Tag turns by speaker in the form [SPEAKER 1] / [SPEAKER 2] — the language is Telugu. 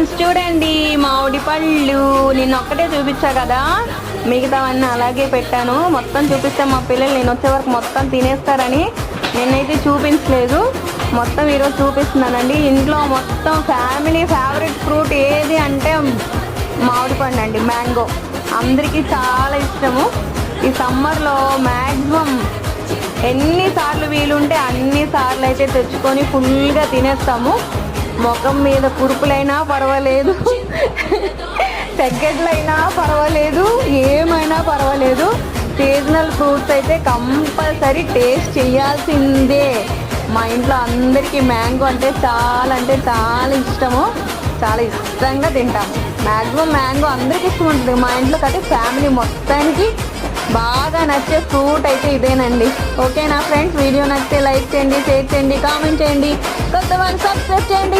[SPEAKER 1] ఫ్రెండ్స్ చూడండి మామిడి పళ్ళు నేను ఒక్కటే చూపించా కదా, మిగతావన్నీ అలాగే పెట్టాను. మొత్తం చూపిస్తే మా పిల్లలు నేను వచ్చే వరకు మొత్తం తినేస్తారని నేనైతే చూపించలేదు. మొత్తం ఈరోజు చూపిస్తున్నానండి. ఇంట్లో మొత్తం ఫ్యామిలీ ఫేవరెట్ ఫ్రూట్ ఏది అంటే మామిడి పండు అండి, మ్యాంగో. అందరికీ చాలా ఇష్టము. ఈ సమ్మర్లో మ్యాక్సిమం ఎన్నిసార్లు వీలుంటే అన్నిసార్లు అయితే తెచ్చుకొని ఫుల్గా తినేస్తాము. ముఖం మీద కురుపులైనా పర్వాలేదు, సెగ్గెడ్లైనా పర్వాలేదు, ఏమైనా పర్వాలేదు, సీజనల్ ఫ్రూట్స్ అయితే కంపల్సరీ టేస్ట్ చేయాల్సిందే. మా ఇంట్లో అందరికీ మ్యాంగో అంటే చాలా ఇష్టము. చాలా ఇష్టంగా తింటాము. మ్యాక్సిమం మ్యాంగో అందరికీ ఇష్టం ఉంటుంది మా ఇంట్లో. అయితే ఫ్యామిలీ మొత్తానికి బాగా నచ్చే ఫ్రూట్ అయితే ఇదేనండి. ఓకేనా ఫ్రెండ్స్, వీడియో నచ్చితే లైక్ చేయండి, షేర్ చేయండి, కామెంట్ చేయండి, కొత్త వాళ్ళు సబ్స్క్రైబ్ చేయండి.